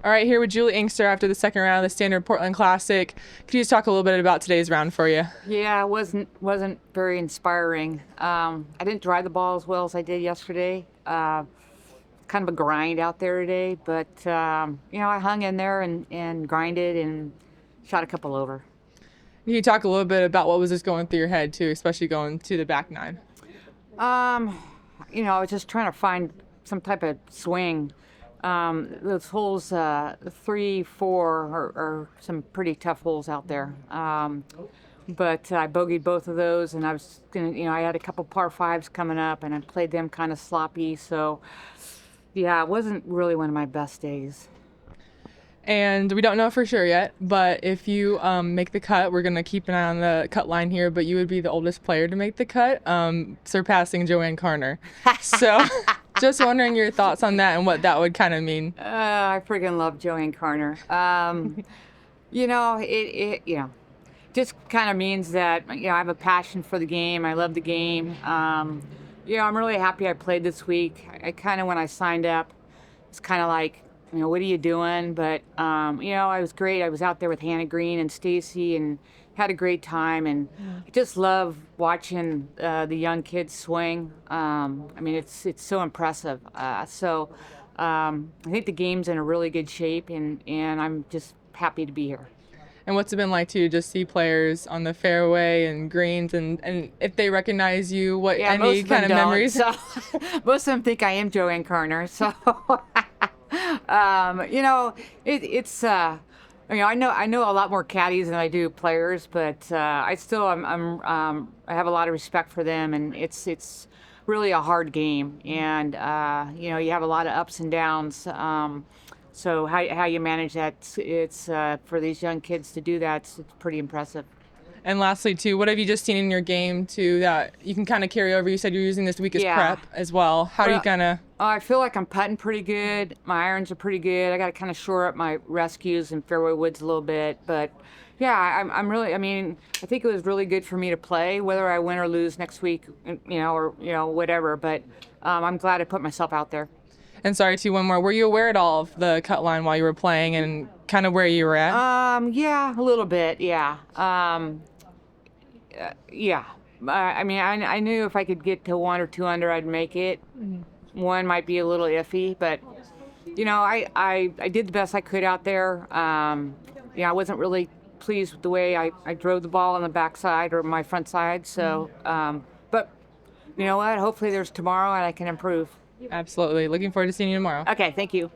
All right, here with Juli Inkster after the second round of the Standard Portland Classic. Could you just talk a little bit about today's round for you? Yeah, it wasn't very inspiring. I didn't drive the ball as well as I did yesterday. Kind of a grind out there today, but I hung in there and grinded and shot a couple over. Can you talk a little bit about what was just going through your head too, especially going to the back nine? I was just trying to find some type of swing. Those holes, 3, 4, are some pretty tough holes out there. But I bogeyed both of those, and I was I had a couple par fives coming up, and I played them kind of sloppy. So, yeah, it wasn't really one of my best days. And we don't know for sure yet, but if you make the cut, we're going to keep an eye on the cut line here, but you would be the oldest player to make the cut, surpassing JoAnne Carner. So just wondering your thoughts on that and what that would kind of mean. I freaking love JoAnne Carner. It just kind of means that I have a passion for the game. I love the game. I'm really happy I played this week. I kind of, when I signed up, it's kind of like, what are you doing? But I was great. I was out there with Hannah Green and Stacy and had a great time. And I just love watching the young kids swing. It's so impressive. I think the game's in a really good shape, and I'm just happy to be here. And what's it been like to just see players on the fairway and greens and if they recognize you, any kind of memories? So, most of them think I am JoAnne Carner. So, I know a lot more caddies than I do players, but I have a lot of respect for them, and it's really a hard game, and you have a lot of ups and downs. So how you manage that, it's for these young kids to do that, it's pretty impressive. And lastly, too, what have you just seen in your game, too, that you can kind of carry over? You said you're using this week as prep as well. How do you kind of... I feel like I'm putting pretty good. My irons are pretty good. I got to kind of shore up my rescues and fairway woods a little bit. But, yeah, I'm really, I think it was really good for me to play, whether I win or lose next week, or whatever. But I'm glad I put myself out there. And sorry, too, one more. Were you aware at all of the cut line while you were playing and kind of where you were at? Yeah, a little bit, yeah. Yeah. I knew if I could get to 1 or 2 under, I'd make it. One might be a little iffy, but I did the best I could out there. I wasn't really pleased with the way I drove the ball on the backside or my front side. So, but you know what? Hopefully there's tomorrow and I can improve. Absolutely. Looking forward to seeing you tomorrow. Okay, thank you.